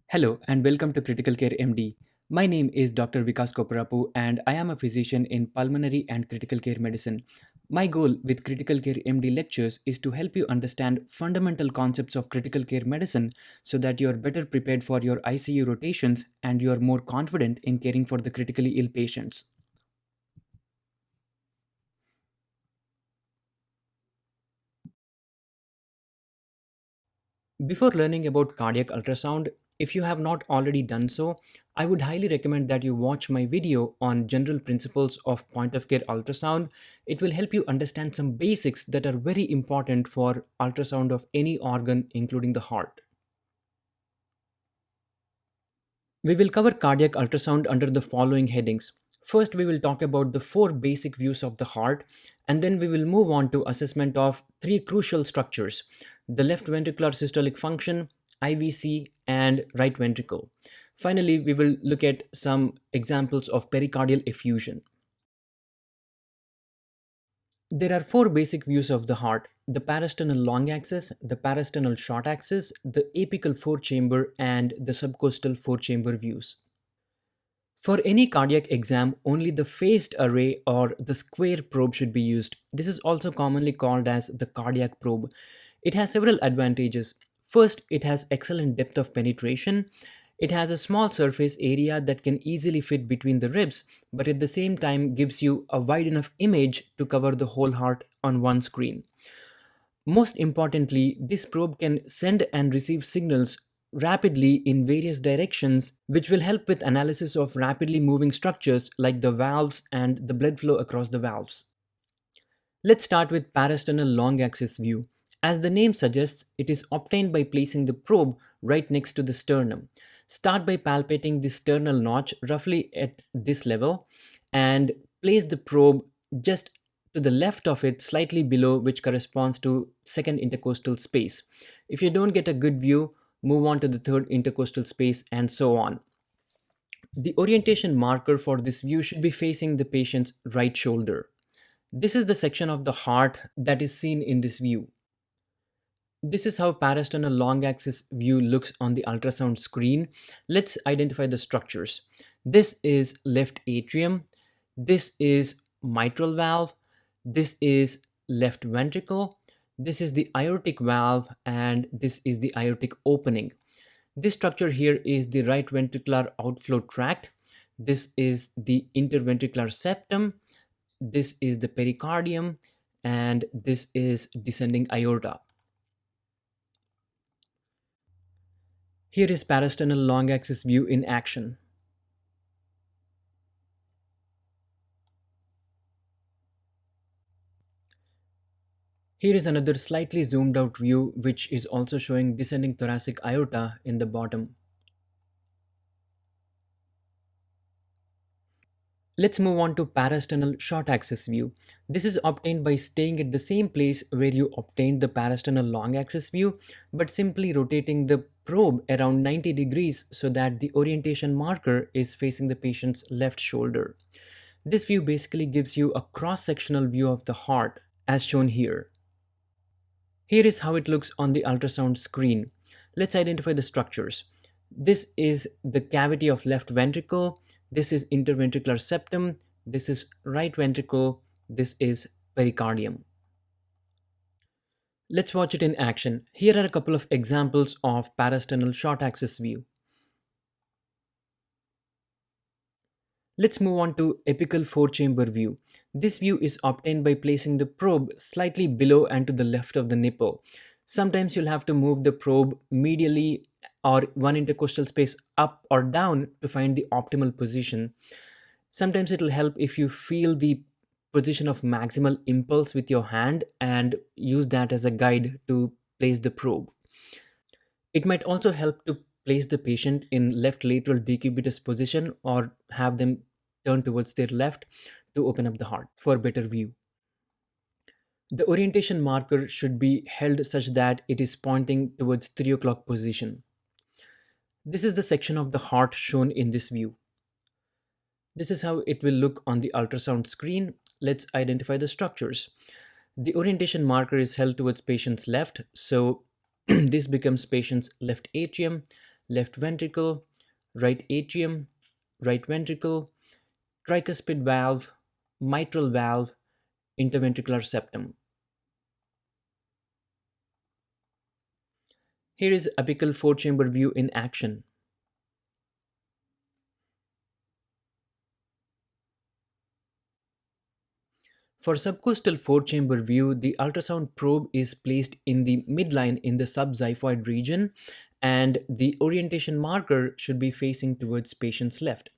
Hello and welcome to Critical Care MD. My name is Dr. Vikas Koparapu and I am a physician in pulmonary and critical care medicine. My goal with Critical Care MD lectures is to help you understand fundamental concepts of critical care medicine so that you are better prepared for your ICU rotations and you are more confident in caring for the critically ill patients. Before learning about cardiac ultrasound, if you have not already done so, I would highly recommend that you watch my video on general principles of point of care ultrasound. It will help you understand some basics that are very important for ultrasound of any organ, including the heart. We will cover cardiac ultrasound under the following headings. First, we will talk about the four basic views of the heart, and then we will move on to assessment of three crucial structures: the left ventricular systolic function, IVC, and right ventricle. Finally, we will look at some examples of pericardial effusion. There are four basic views of the heart: the parasternal long axis, the parasternal short axis, the apical four chamber, and the subcostal four chamber views. For any cardiac exam, only the phased array or the square probe should be used. This is also commonly called as the cardiac probe. It has several advantages. First, it has excellent depth of penetration. It has a small surface area that can easily fit between the ribs, but at the same time gives you a wide enough image to cover the whole heart on one screen. Most importantly, this probe can send and receive signals rapidly in various directions, which will help with analysis of rapidly moving structures like the valves and the blood flow across the valves. Let's start with parasternal long axis view. As the name suggests, it is obtained by placing the probe right next to the sternum. Start by palpating the sternal notch roughly at this level and place the probe just to the left of it, slightly below, which corresponds to second intercostal space. If you don't get a good view, move on to the third intercostal space and so on. The orientation marker for this view should be facing the patient's right shoulder. This is the section of the heart that is seen in this view. This is how parasternal long axis view looks on the ultrasound screen. Let's identify the structures. This is left atrium. This is mitral valve. This is left ventricle. This is the aortic valve, and this is the aortic opening. This structure here is the right ventricular outflow tract. This is the interventricular septum. This is the pericardium, and this is descending aorta. Here is parasternal long axis view in action. Here is another slightly zoomed out view, which is also showing descending thoracic aorta in the bottom. Let's move on to parasternal short axis view. This is obtained by staying at the same place where you obtained the parasternal long axis view, but simply rotating the probe around 90 degrees so that the orientation marker is facing the patient's left shoulder. This view basically gives you a cross-sectional view of the heart, as shown here. Here is how it looks on the ultrasound screen. Let's identify the structures. This is the cavity of left ventricle. This is interventricular septum. This is right ventricle. This is pericardium. Let's watch it in action. Here are a couple of examples of parasternal short axis view. Let's move on to apical four chamber view. This view is obtained by placing the probe slightly below and to the left of the nipple. Sometimes you'll have to move the probe medially or one intercostal space up or down to find the optimal position. Sometimes it will help if you feel the position of maximal impulse with your hand and use that as a guide to place the probe. It might also help to place the patient in left lateral decubitus position or have them turn towards their left to open up the heart for better view. The orientation marker should be held such that it is pointing towards 3 o'clock position. This is the section of the heart shown in this view. This is how it will look on the ultrasound screen. Let's identify the structures. The orientation marker is held towards patient's left, so this becomes patient's left atrium. left ventricle, right atrium, right ventricle, tricuspid valve, mitral valve, interventricular septum. Here is apical four-chamber view in action. For subcostal four-chamber view, the ultrasound probe is placed in the midline in the subxiphoid region, and the orientation marker should be facing towards patient's left.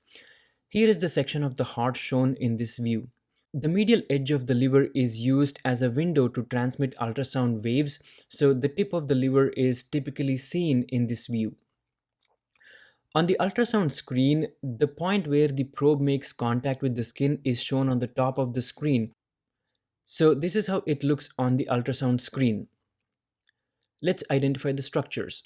Here is the section of the heart shown in this view. The medial edge of the liver is used as a window to transmit ultrasound waves, so the tip of the liver is typically seen in this view. On the ultrasound screen, the point where the probe makes contact with the skin is shown on the top of the screen. So this is how it looks on the ultrasound screen. Let's identify the structures.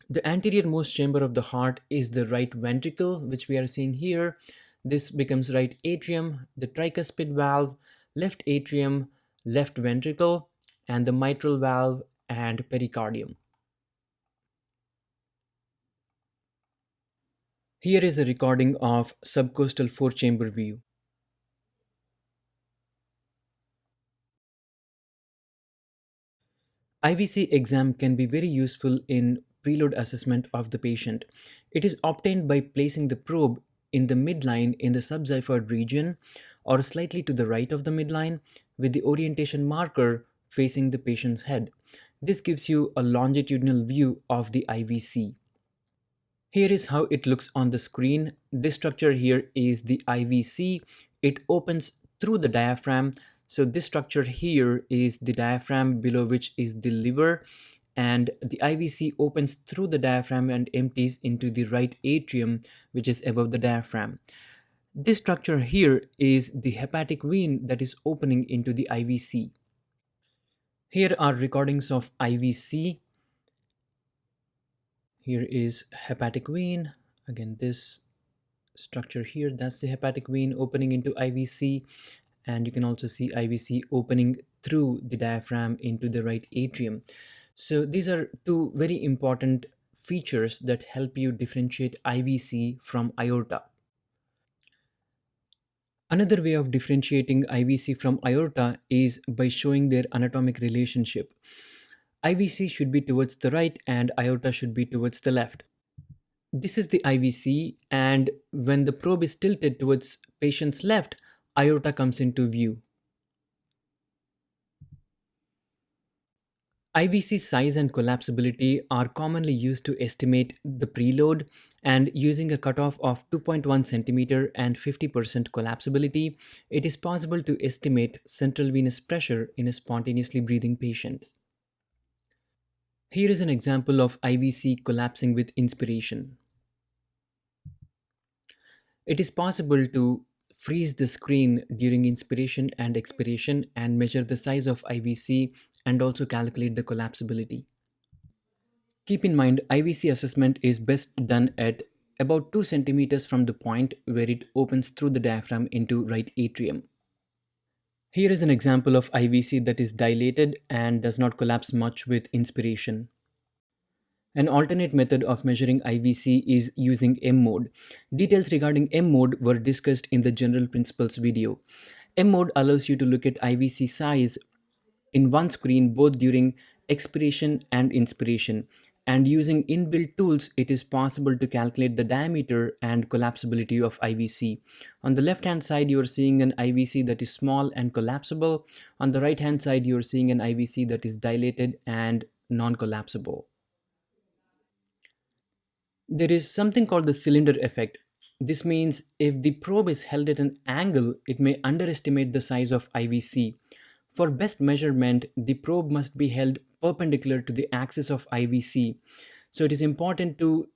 The anterior most chamber of the heart is the right ventricle, which we are seeing here. This becomes right atrium, the tricuspid valve, left atrium, left ventricle, and the mitral valve and pericardium. Here is a recording of subcostal four-chamber view. IVC exam can be very useful in preload assessment of the patient. It is obtained by placing the probe in the midline in the subxiphoid region or slightly to the right of the midline with the orientation marker facing the patient's head. This gives you a longitudinal view of the IVC. Here is how it looks on the screen. This structure here is the IVC. It opens through the diaphragm. So this structure here is the diaphragm, below which is the liver, and the IVC opens through the diaphragm and empties into the right atrium, which is above the diaphragm. This structure here is the hepatic vein that is opening into the IVC. Here are recordings of IVC. Here is hepatic vein. Again, this structure here, that's the hepatic vein opening into IVC, and you can also see IVC opening through the diaphragm into the right atrium. So these are two very important features that help you differentiate IVC from aorta. Another way of differentiating IVC from aorta is by showing their anatomic relationship. IVC should be towards the right and aorta should be towards the left. This is the IVC, and when the probe is tilted towards patient's left, aorta comes into view. IVC size and collapsibility are commonly used to estimate the preload, and using a cutoff of 2.1 centimeter and 50% collapsibility, it is possible to estimate central venous pressure in a spontaneously breathing patient. Here is an example of IVC collapsing with inspiration. It is possible to freeze the screen during inspiration and expiration and measure the size of IVC and also calculate the collapsibility. Keep in mind, IVC assessment is best done at about 2 centimeters from the point where it opens through the diaphragm into right atrium. Here is an example of IVC that is dilated and does not collapse much with inspiration. An alternate method of measuring IVC is using M mode. Details regarding M mode were discussed in the general principles video. M mode allows you to look at IVC size in one screen both during expiration and inspiration. And using inbuilt tools, it is possible to calculate the diameter and collapsibility of IVC. On the left hand side, you are seeing an IVC that is small and collapsible. On the right hand side, you are seeing an IVC that is dilated and non-collapsible. There is something called the cylinder effect. This means if the probe is held at an angle, it may underestimate the size of IVC. For best measurement, the probe must be held perpendicular to the axis of IVC. So it is important to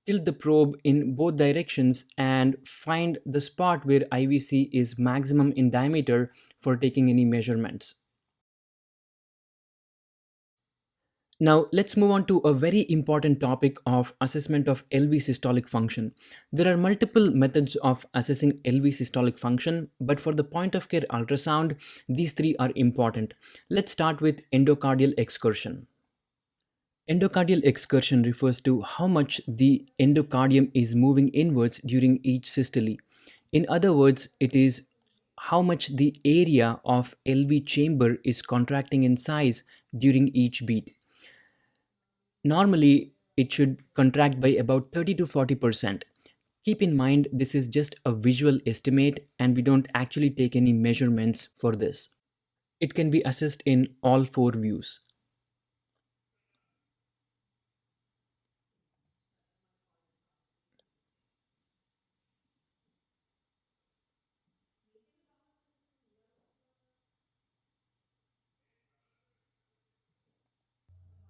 tilt the probe in both directions and find the spot where IVC is maximum in diameter for taking any measurements. Now, let's move on to a very important topic of assessment of LV systolic function. There are multiple methods of assessing LV systolic function, but for the point of care ultrasound, these three are important. Let's start with endocardial excursion. Endocardial excursion refers to how much the endocardium is moving inwards during each systole. In other words, it is how much the area of LV chamber is contracting in size during each beat. Normally, it should contract by about 30 to 40%. Keep in mind, this is just a visual estimate and we don't actually take any measurements for this. It can be assessed in all four views.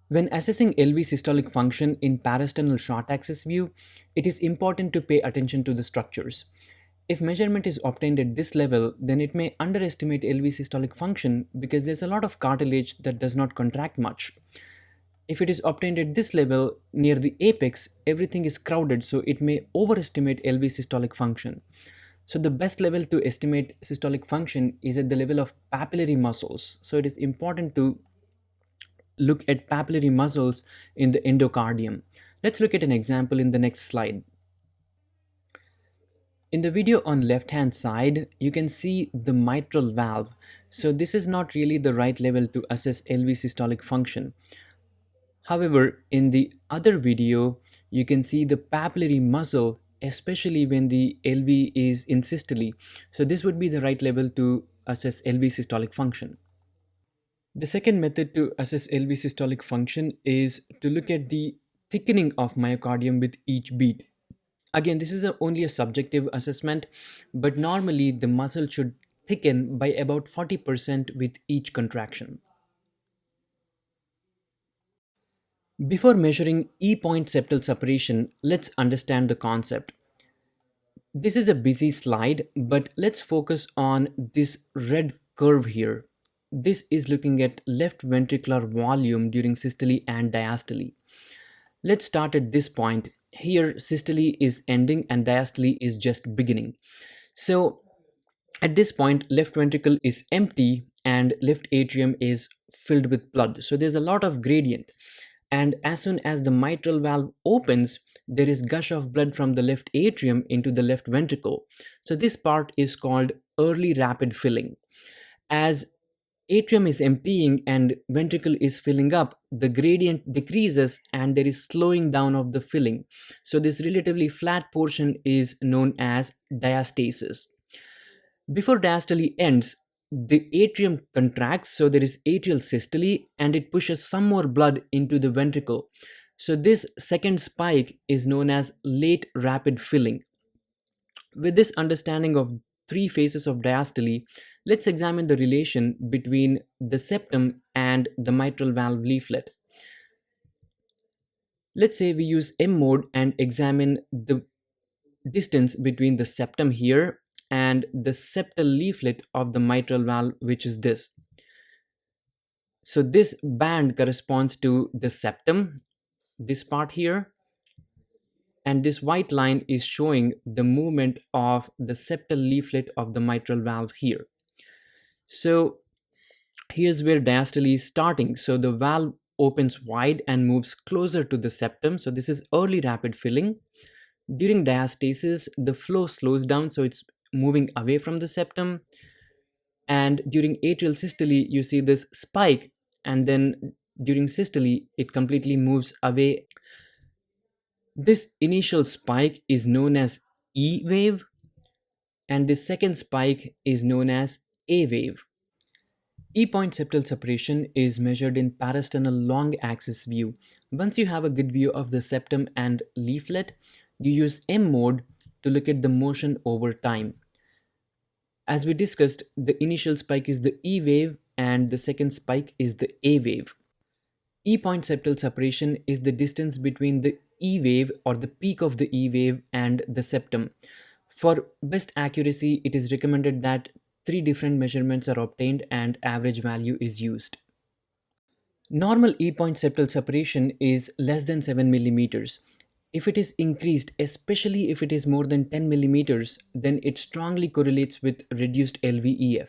When assessing LV systolic function in parasternal short axis view, it is important to pay attention to the structures. If measurement is obtained at this level, then it may underestimate LV systolic function because there's a lot of cartilage that does not contract much. If it is obtained at this level near the apex, everything is crowded, so it may overestimate LV systolic function. So the best level to estimate systolic function is at the level of papillary muscles. So it is important to look at papillary muscles in the endocardium. Let's look at an example in the next slide. In the video on left hand side, you can see the mitral valve. So this is not really the right level to assess LV systolic function. However, in the other video, you can see the papillary muscle, especially when the LV is in systole. So this would be the right level to assess LV systolic function. The second method to assess LV systolic function is to look at the thickening of myocardium with each beat. Again, this is only a subjective assessment, but normally the muscle should thicken by about 40% with each contraction. Before measuring E-point septal separation, let's understand the concept. This is a busy slide, but let's focus on this red curve here. This is looking at left ventricular volume during systole and diastole. Let's start at this point. Here, systole is ending and diastole is just beginning. So, at this point, left ventricle is empty and left atrium is filled with blood. So, there's a lot of gradient. And as soon as the mitral valve opens, there is gush of blood from the left atrium into the left ventricle. So, this part is called early rapid filling. As atrium is emptying and ventricle is filling up, the gradient decreases and there is slowing down of the filling. So this relatively flat portion is known as diastasis. Before diastole ends, the atrium contracts, so there is atrial systole and it pushes some more blood into the ventricle. So this second spike is known as late rapid filling. With this understanding of three phases of diastole, let's examine the relation between the septum and the mitral valve leaflet. Let's say we use M mode and examine the distance between the septum here and the septal leaflet of the mitral valve, which is this. So this band corresponds to the septum, this part here, and this white line is showing the movement of the septal leaflet of the mitral valve here. So here's where diastole is starting. So the valve opens wide and moves closer to the septum. So this is early rapid filling. During diastasis, the flow slows down, so it's moving away from the septum. And during atrial systole, you see this spike, and then during systole, it completely moves away. This initial spike is known as E wave, and this second spike is known as A wave. E-point septal separation is measured in parasternal long axis view. Once you have a good view of the septum and leaflet, you use M mode to look at the motion over time. As we discussed, the initial spike is the E wave and the second spike is the A wave. E-point septal separation is the distance between the E wave or the peak of the E wave and the septum. For best accuracy, it is recommended that three different measurements are obtained and average value is used. Normal E-point septal separation is less than 7 millimeters. If it is increased, especially if it is more than 10 millimeters, then it strongly correlates with reduced LVEF.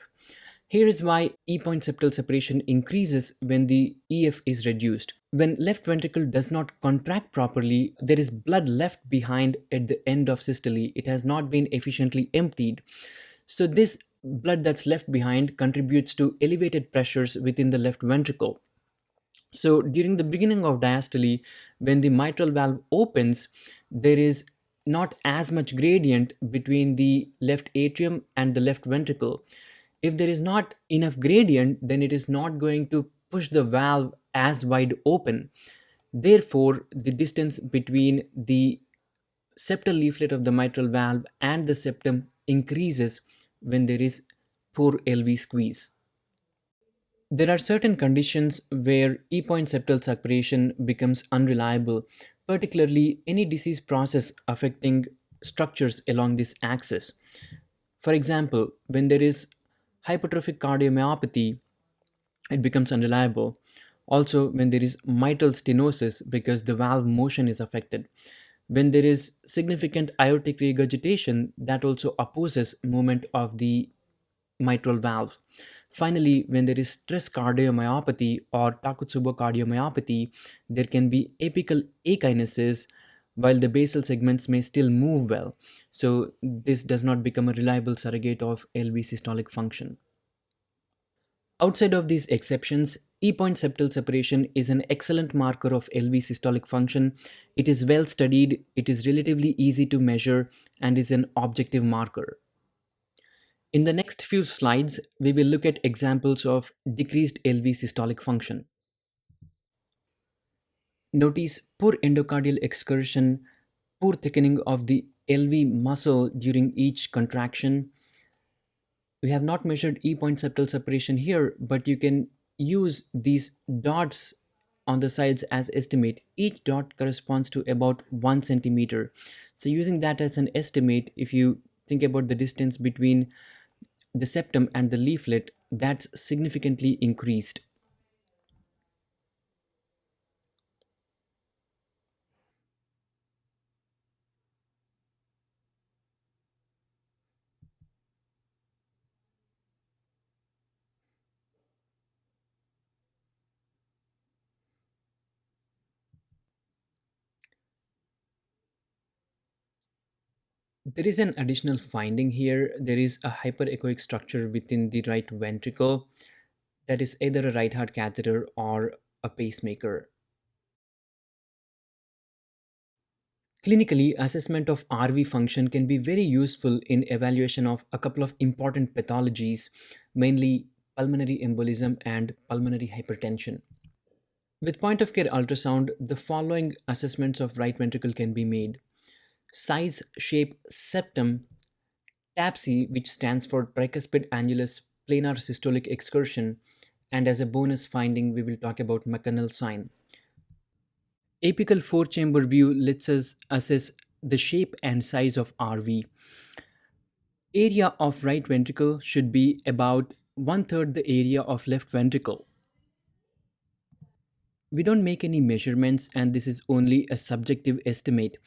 Here is why E-point septal separation increases when the EF is reduced. When left ventricle does not contract properly, there is blood left behind at the end of systole. It has not been efficiently emptied. So this blood that's left behind contributes to elevated pressures within the left ventricle. So during the beginning of diastole, when the mitral valve opens, there is not as much gradient between the left atrium and the left ventricle. If there is not enough gradient, then it is not going to push the valve as wide open. Therefore, the distance between the septal leaflet of the mitral valve and the septum increases when there is poor LV squeeze. There are certain conditions where E-point septal separation becomes unreliable, particularly any disease process affecting structures along this axis. For example, when there is hypertrophic cardiomyopathy, it becomes unreliable. Also, when there is mitral stenosis because the valve motion is affected. When there is significant aortic regurgitation, that also opposes movement of the mitral valve. Finally, when there is stress cardiomyopathy or Takotsubo cardiomyopathy, there can be apical akinesis while the basal segments may still move well. So, this does not become a reliable surrogate of LV systolic function. Outside of these exceptions, E-point septal separation is an excellent marker of LV systolic function. It is well studied, it is relatively easy to measure, and is an objective marker. In the next few slides, we will look at examples of decreased LV systolic function. Notice poor endocardial excursion, poor thickening of the LV muscle during each contraction. We have not measured E-point septal separation here, but you can use these dots on the sides as estimate. Each dot corresponds to about 1 centimeter. So using that as an estimate, if you think about the distance between the septum and the leaflet, that's significantly increased. There is an additional finding here. There is a hyperechoic structure within the right ventricle that is either a right heart catheter or a pacemaker. Clinically, assessment of RV function can be very useful in evaluation of a couple of important pathologies, mainly pulmonary embolism and pulmonary hypertension. With point of care ultrasound, the following assessments of right ventricle can be made: size, shape, septum, TAPSE, which stands for tricuspid annulus planar systolic excursion, and as a bonus finding, we will talk about McConnell sign. Apical four-chamber view lets us assess the shape and size of RV. Area of right ventricle should be about one third the area of left ventricle. We don't make any measurements and this is only a subjective estimate.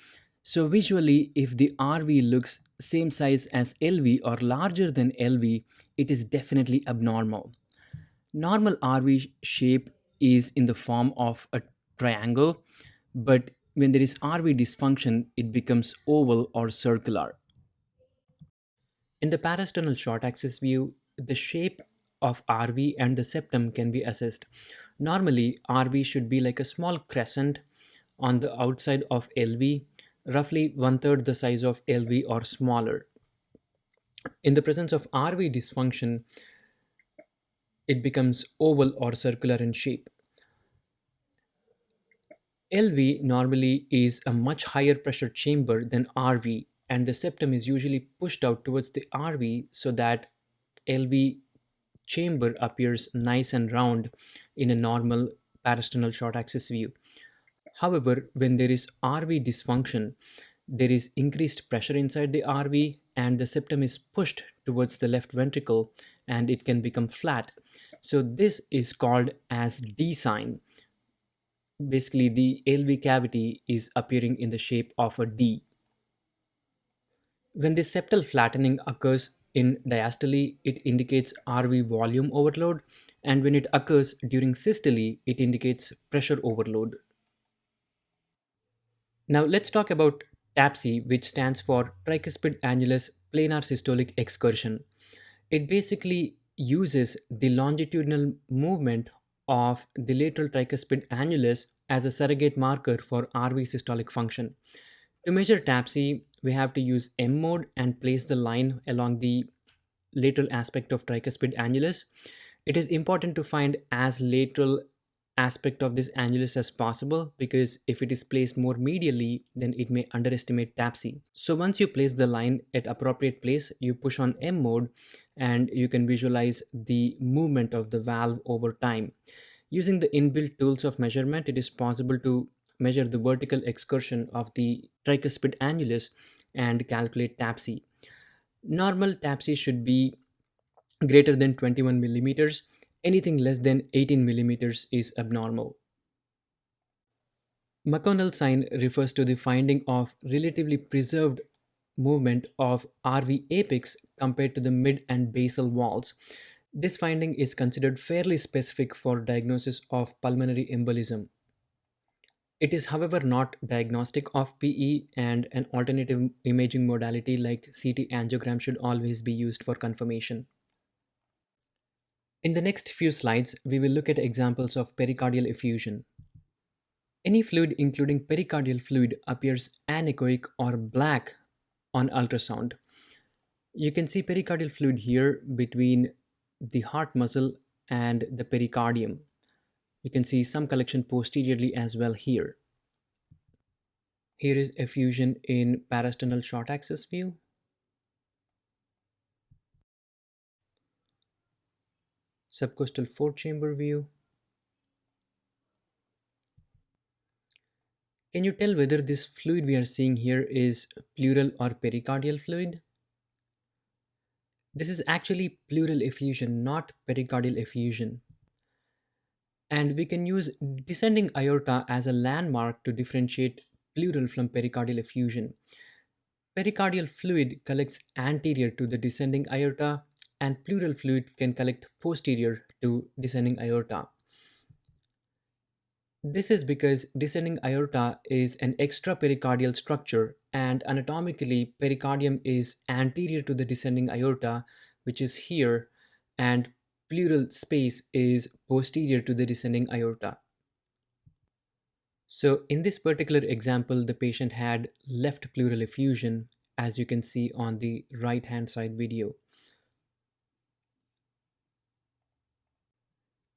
So visually, if the RV looks same size as LV or larger than LV, it is definitely abnormal. Normal RV shape is in the form of a triangle, but when there is RV dysfunction, it becomes oval or circular. In the parasternal short axis view, the shape of RV and the septum can be assessed. Normally, RV should be like a small crescent on the outside of LV, roughly one third the size of LV or smaller. In the presence of RV dysfunction, it becomes oval or circular in shape. LV normally is a much higher pressure chamber than RV, and the septum is usually pushed out towards the RV so that LV chamber appears nice and round in a normal parasternal short axis view. However, when there is RV dysfunction, there is increased pressure inside the RV and the septum is pushed towards the left ventricle and it can become flat. So this is called as D sign. Basically, the LV cavity is appearing in the shape of a D. When this septal flattening occurs in diastole, it indicates RV volume overload. And when it occurs during systole, it indicates pressure overload. Now let's talk about TAPSE, which stands for tricuspid annulus planar systolic excursion. It basically uses the longitudinal movement of the lateral tricuspid annulus as a surrogate marker for RV systolic function. To measure TAPSE, we have to use M mode and place the line along the lateral aspect of tricuspid annulus. It is important to find as lateral aspect of this annulus as possible, because if it is placed more medially, then it may underestimate TAPSE. So once you place the line at appropriate place, you push on M mode and you can visualize the movement of the valve over time. Using the inbuilt tools of measurement, it is possible to measure the vertical excursion of the tricuspid annulus and calculate TAPSE. Normal TAPSE should be greater than 21 millimeters. Anything less than 18 millimeters is abnormal. McConnell sign refers to the finding of relatively preserved movement of RV apex compared to the mid and basal walls. This finding is considered fairly specific for diagnosis of pulmonary embolism. It is, however, not diagnostic of PE, and an alternative imaging modality like CT angiogram should always be used for confirmation. In the next few slides, we will look at examples of pericardial effusion. Any fluid, including pericardial fluid, appears anechoic or black on ultrasound. You can see pericardial fluid here between the heart muscle and the pericardium. You can see some collection posteriorly as well here. Here is effusion in parasternal short axis view. Subcostal four chamber view. Can you tell whether this fluid we are seeing here is pleural or pericardial fluid? This is actually pleural effusion, not pericardial effusion. And we can use descending aorta as a landmark to differentiate pleural from pericardial effusion. Pericardial fluid collects anterior to the descending aorta, and pleural fluid can collect posterior to descending aorta. This is because descending aorta is an extrapericardial structure, and anatomically, pericardium is anterior to the descending aorta, which is here, and pleural space is posterior to the descending aorta. So in this particular example, the patient had left pleural effusion, as you can see on the right hand side video.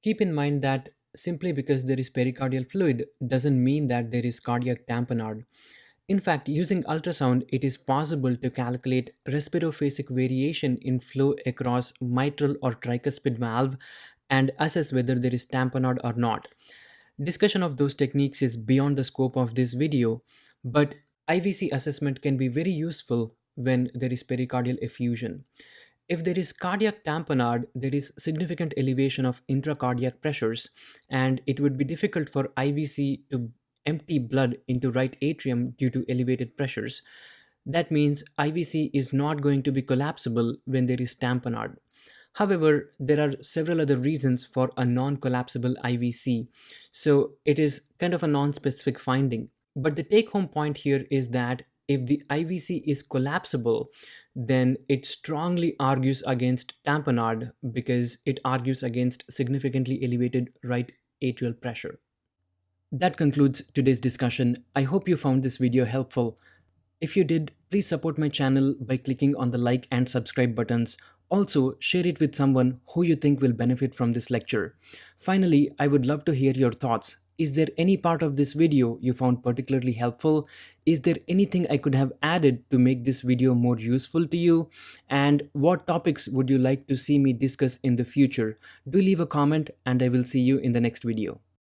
Keep in mind that simply because there is pericardial fluid doesn't mean that there is cardiac tamponade. In fact, using ultrasound, it is possible to calculate respirophasic variation in flow across mitral or tricuspid valve and assess whether there is tamponade or not. Discussion of those techniques is beyond the scope of this video, but IVC assessment can be very useful when there is pericardial effusion. If there is cardiac tamponade, there is significant elevation of intracardiac pressures, and it would be difficult for IVC to empty blood into right atrium due to elevated pressures. That means IVC is not going to be collapsible when there is tamponade. However, there are several other reasons for a non-collapsible IVC, so it is kind of a non-specific finding. But the take-home point here is that if the IVC is collapsible, then it strongly argues against tamponade because it argues against significantly elevated right atrial pressure. That concludes today's discussion. I hope you found this video helpful. If you did, please support my channel by clicking on the like and subscribe buttons. Also, share it with someone who you think will benefit from this lecture. Finally, I would love to hear your thoughts. Is there any part of this video you found particularly helpful? Is there anything I could have added to make this video more useful to you? And what topics would you like to see me discuss in the future? Do leave a comment and I will see you in the next video.